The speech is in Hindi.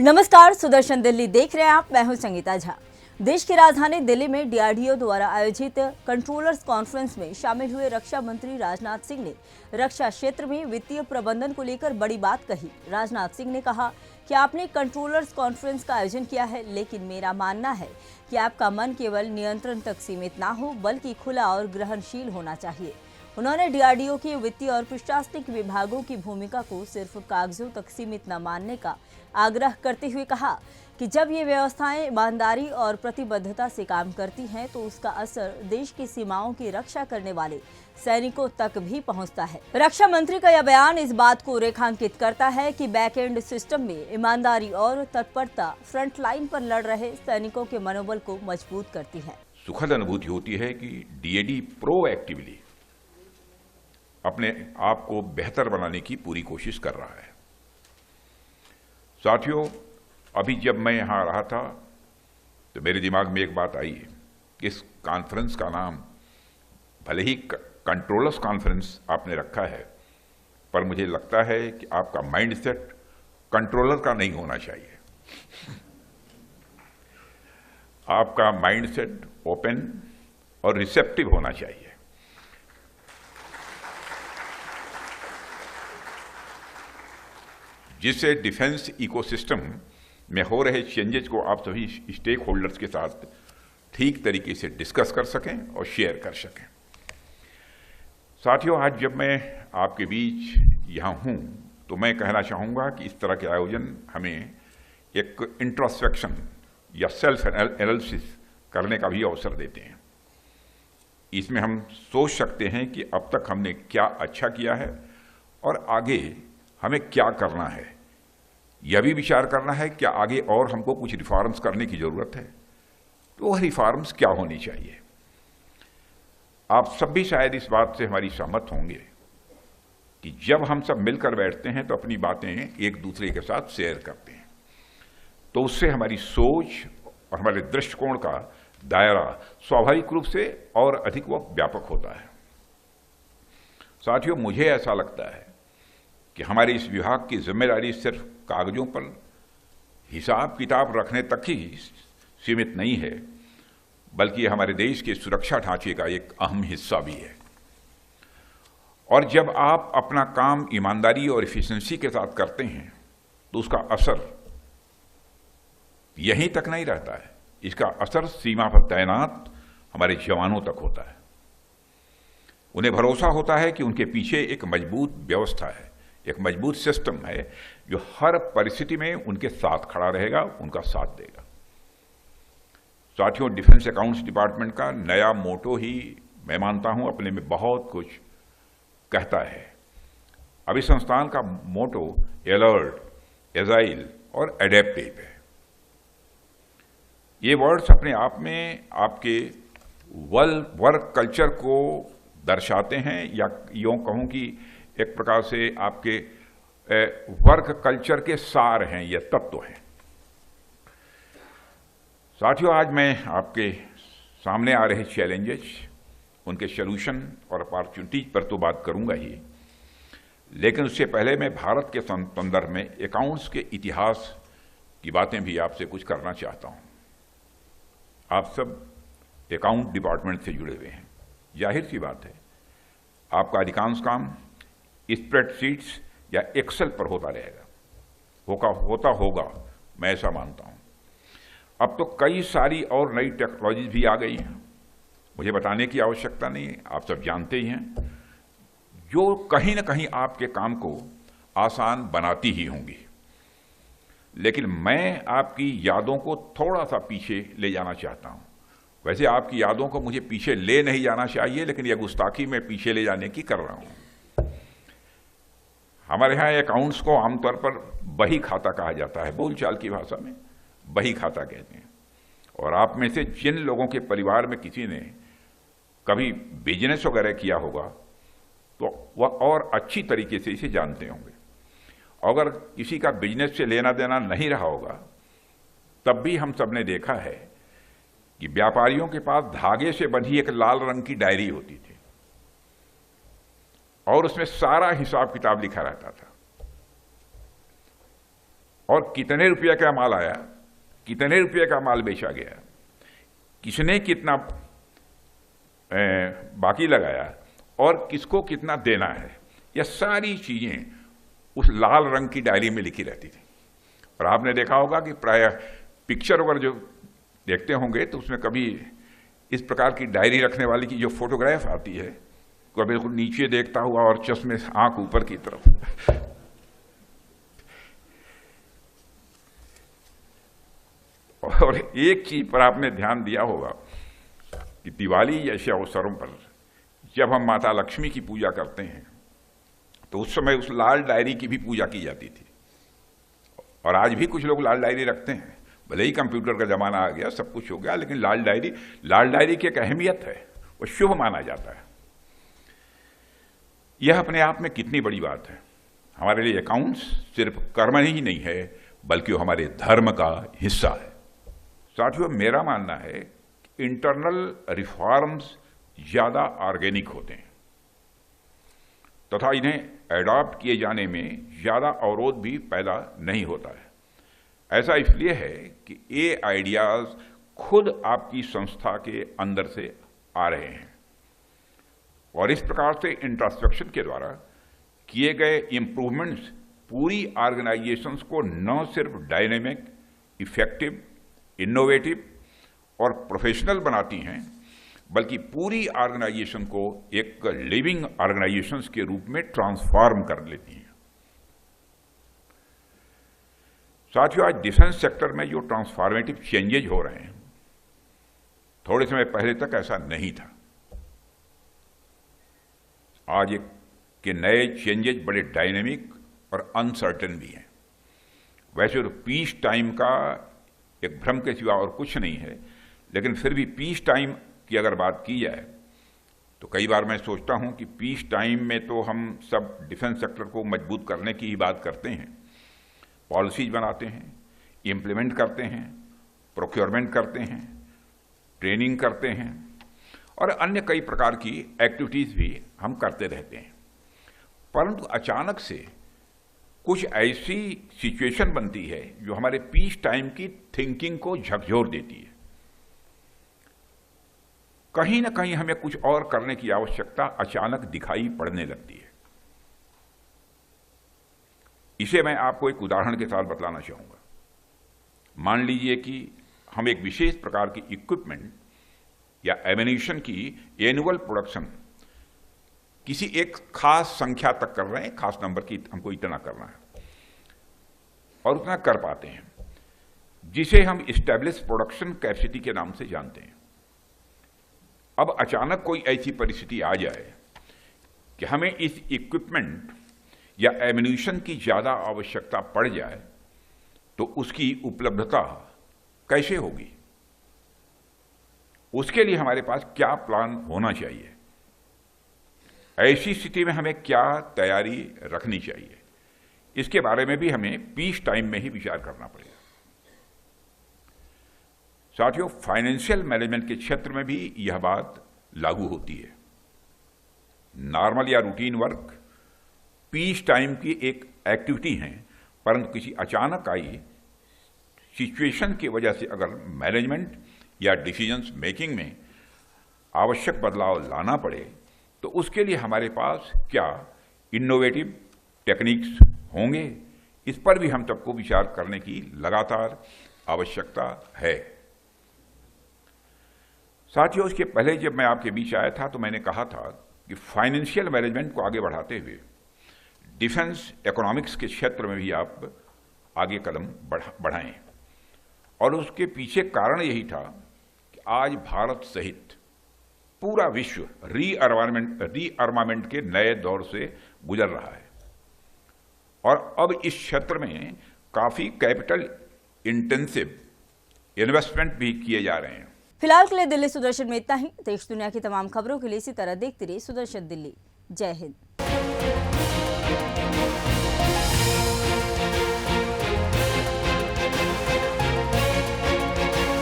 नमस्कार, सुदर्शन दिल्ली देख रहे हैं आप। मैं हूं संगीता झा। देश की राजधानी दिल्ली में डीआरडीओ द्वारा आयोजित कंट्रोलर्स कॉन्फ्रेंस में शामिल हुए रक्षा मंत्री राजनाथ सिंह ने रक्षा क्षेत्र में वित्तीय प्रबंधन को लेकर बड़ी बात कही। राजनाथ सिंह ने कहा कि आपने कंट्रोलर्स कॉन्फ्रेंस का आयोजन किया है, लेकिन मेरा मानना है कि आपका मन केवल नियंत्रण तक सीमित ना हो, बल्कि खुला और ग्रहणशील होना चाहिए। उन्होंने डीआरडीओ के वित्तीय और प्रशासनिक विभागों की भूमिका को सिर्फ कागजों तक सीमित न मानने का आग्रह करते हुए कहा कि जब ये व्यवस्थाएं ईमानदारी और प्रतिबद्धता से काम करती हैं तो उसका असर देश की सीमाओं की रक्षा करने वाले सैनिकों तक भी पहुंचता है। रक्षा मंत्री का यह बयान इस बात को रेखांकित करता है कि बैकएंड सिस्टम में ईमानदारी और तत्परता फ्रंट लाइन पर लड़ रहे सैनिकों के मनोबल को मजबूत करती है। सुखद अनुभूति होती है कि डीएडी प्रोएक्टिवली अपने आप को बेहतर बनाने की पूरी कोशिश कर रहा है। साथियों, अभी जब मैं यहां रहा था तो मेरे दिमाग में एक बात आई कि इस कॉन्फ्रेंस का नाम भले ही कंट्रोलर्स कॉन्फ्रेंस आपने रखा है, पर मुझे लगता है कि आपका माइंडसेट कंट्रोलर का नहीं होना चाहिए। आपका माइंडसेट ओपन और रिसेप्टिव होना चाहिए। जिससे डिफेंस इकोसिस्टम में हो रहे चेंजेस को आप सभी स्टेक होल्डर्स के साथ ठीक तरीके से डिस्कस कर सकें और शेयर कर सकें। साथियों, आज जब मैं आपके बीच यहाँ हूँ तो मैं कहना चाहूँगा कि इस तरह के आयोजन हमें एक इंट्रोस्पेक्शन या सेल्फ एनालिसिस करने का भी अवसर देते हैं। इसमें हम सोच सकते हैं कि अब तक हमने क्या अच्छा किया है और आगे हमें क्या करना है। यह भी विचार करना है कि आगे और हमको कुछ रिफॉर्म्स करने की जरूरत है, तो वह रिफॉर्म्स क्या होनी चाहिए। आप सब भी शायद इस बात से हमारी सहमत होंगे कि जब हम सब मिलकर बैठते हैं तो अपनी बातें एक दूसरे के साथ शेयर करते हैं, तो उससे हमारी सोच और हमारे दृष्टिकोण का दायरा स्वाभाविक रूप से और अधिक व व्यापक होता है। साथियों, मुझे ऐसा लगता है कि हमारे इस विभाग की जिम्मेदारी सिर्फ कागजों पर हिसाब किताब रखने तक ही सीमित नहीं है, बल्कि हमारे देश के सुरक्षा ढांचे का एक अहम हिस्सा भी है। और जब आप अपना काम ईमानदारी और एफिशिएंसी के साथ करते हैं तो उसका असर यहीं तक नहीं रहता है, इसका असर सीमा पर तैनात हमारे जवानों तक होता है। उन्हें भरोसा होता है कि उनके पीछे एक मजबूत व्यवस्था है, एक मजबूत सिस्टम है जो हर परिस्थिति में उनके साथ खड़ा रहेगा, उनका साथ देगा। साथियों, डिफेंस अकाउंट्स डिपार्टमेंट का नया मोटो ही मैं मानता हूं अपने में बहुत कुछ कहता है। अभी संस्थान का मोटो अलर्ट, एजाइल और एडेप्टिव है। ये वर्ड्स अपने आप में आपके वर्क कल्चर को दर्शाते हैं, या यूं कहूं कि एक प्रकार से आपके वर्क कल्चर के सार हैं, ये तत्व हैं। साथियों, आज मैं आपके सामने आ रहे चैलेंजेस, उनके सॉल्यूशन और अपॉर्चुनिटीज पर तो बात करूंगा ही, लेकिन उससे पहले मैं भारत के संदर्भ में अकाउंट्स के इतिहास की बातें भी आपसे कुछ करना चाहता हूं। आप सब अकाउंट डिपार्टमेंट से जुड़े हुए हैं, जाहिर सी बात है आपका अधिकांश काम स्प्रेडशीट्स या एक्सेल पर होता रहेगा, होगा, मैं ऐसा मानता हूं। अब तो कई सारी और नई टेक्नोलॉजी भी आ गई हैं, मुझे बताने की आवश्यकता नहीं है, आप सब जानते ही हैं, जो कहीं ना कहीं आपके काम को आसान बनाती ही होंगी। लेकिन मैं आपकी यादों को थोड़ा सा पीछे ले जाना चाहता हूं। वैसे आपकी यादों को मुझे पीछे ले नहीं जाना चाहिए, लेकिन यह गुस्ताखी मैं पीछे ले जाने की कर रहा हूं। हमारे यहाँ अकाउंट्स को आमतौर पर बही खाता कहा जाता है, बोलचाल की भाषा में बही खाता कहते हैं। और आप में से जिन लोगों के परिवार में किसी ने कभी बिजनेस वगैरह किया होगा तो वह और अच्छी तरीके से इसे जानते होंगे। अगर किसी का बिजनेस से लेना देना नहीं रहा होगा, तब भी हम सब ने देखा है कि व्यापारियों के पास धागे से बंधी एक लाल रंग की डायरी होती थी और उसमें सारा हिसाब किताब लिखा रहता था। और कितने रुपये का माल आया, कितने रुपये का माल बेचा गया, किसने कितना बाकी लगाया और किसको कितना देना है, यह सारी चीजें उस लाल रंग की डायरी में लिखी रहती थी। और आपने देखा होगा कि प्राय पिक्चर वगैरह जो देखते होंगे तो उसमें कभी इस प्रकार की डायरी रखने वाली की जो फोटोग्राफ आती है, को बिल्कुल नीचे देखता हुआ और चश्मे से आंख ऊपर की तरफ। और एक चीज पर आपने ध्यान दिया होगा कि दिवाली जैसे अवसरों पर जब हम माता लक्ष्मी की पूजा करते हैं तो उस समय उस लाल डायरी की भी पूजा की जाती थी। और आज भी कुछ लोग लाल डायरी रखते हैं, भले ही कंप्यूटर का जमाना आ गया, सब कुछ हो गया, लेकिन लाल डायरी की एक अहमियत है, वो शुभ माना जाता है। यह अपने आप में कितनी बड़ी बात है। हमारे लिए अकाउंट्स सिर्फ कर्म ही नहीं है, बल्कि वो हमारे धर्म का हिस्सा है। साथियों, मेरा मानना है कि इंटरनल रिफॉर्म्स ज्यादा ऑर्गेनिक होते हैं तथा इन्हें एडॉप्ट किए जाने में ज्यादा अवरोध भी पैदा नहीं होता है। ऐसा इसलिए है कि ये आइडियाज खुद आपकी संस्था के अंदर से आ रहे हैं और इस प्रकार से इंट्रोस्पेक्शन के द्वारा किए गए इंप्रूवमेंट्स पूरी ऑर्गेनाइजेशंस को न सिर्फ डायनेमिक, इफेक्टिव, इनोवेटिव और प्रोफेशनल बनाती हैं, बल्कि पूरी ऑर्गेनाइजेशन को एक लिविंग ऑर्गेनाइजेशंस के रूप में ट्रांसफॉर्म कर लेती हैं। साथियों, आज डिफेंस सेक्टर में जो ट्रांसफॉर्मेटिव चेंजेज हो रहे हैं, थोड़े समय पहले तक ऐसा नहीं था। आज के नए चेंजेज बड़े डायनेमिक और अनसर्टेन भी हैं। वैसे तो पीस टाइम का एक भ्रम के सिवा और कुछ नहीं है, लेकिन फिर भी पीस टाइम की अगर बात की जाए तो कई बार मैं सोचता हूं कि पीस टाइम में तो हम सब डिफेंस सेक्टर को मजबूत करने की ही बात करते हैं, पॉलिसीज बनाते हैं, इम्प्लीमेंट करते हैं, प्रोक्योरमेंट करते हैं, ट्रेनिंग करते हैं और अन्य कई प्रकार की एक्टिविटीज भी हम करते रहते हैं। परंतु अचानक से कुछ ऐसी सिचुएशन बनती है जो हमारे पीस टाइम की थिंकिंग को झकझोर देती है। कहीं ना कहीं हमें कुछ और करने की आवश्यकता अचानक दिखाई पड़ने लगती है। इसे मैं आपको एक उदाहरण के साथ बतलाना चाहूंगा। मान लीजिए कि हम एक विशेष प्रकार की इक्विपमेंट या एमिनेशन की एनुअल प्रोडक्शन किसी एक खास संख्या तक कर रहे हैं, खास नंबर की हमको इतना करना है और उतना कर पाते हैं, जिसे हम इस्टेब्लिश प्रोडक्शन कैपेसिटी के नाम से जानते हैं। अब अचानक कोई ऐसी परिस्थिति आ जाए कि हमें इस इक्विपमेंट या एमिनेशन की ज्यादा आवश्यकता पड़ जाए, तो उसकी उपलब्धता कैसे होगी? उसके लिए हमारे पास क्या प्लान होना चाहिए? ऐसी स्थिति में हमें क्या तैयारी रखनी चाहिए? इसके बारे में भी हमें पीस टाइम में ही विचार करना पड़ेगा। साथियों, फाइनेंशियल मैनेजमेंट के क्षेत्र में भी यह बात लागू होती है। नॉर्मल या रूटीन वर्क पीस टाइम की एक एक्टिविटी है, परंतु किसी अचानक आई सिचुएशन की वजह से अगर मैनेजमेंट या डिसीजंस मेकिंग में आवश्यक बदलाव लाना पड़े, तो उसके लिए हमारे पास क्या इनोवेटिव टेक्निक्स होंगे? इस पर भी हम सबको विचार करने की लगातार आवश्यकता है। साथियों, इसके पहले जब मैं आपके बीच आया था तो मैंने कहा था कि फाइनेंशियल मैनेजमेंट को आगे बढ़ाते हुए डिफेंस इकोनॉमिक्स के क्षेत्र में भी आप आगे कदम बढ़ाएं। और उसके पीछे कारण यही था कि आज भारत सहित पूरा विश्व रीअर्मामेंट के नए दौर से गुजर रहा है और अब इस क्षेत्र में काफी कैपिटल इंटेंसिव इन्वेस्टमेंट भी किए जा रहे हैं। फिलहाल के लिए दिल्ली सुदर्शन में इतना ही। देश दुनिया की तमाम खबरों के लिए इसी तरह देखते रहिए सुदर्शन दिल्ली। जय हिंद।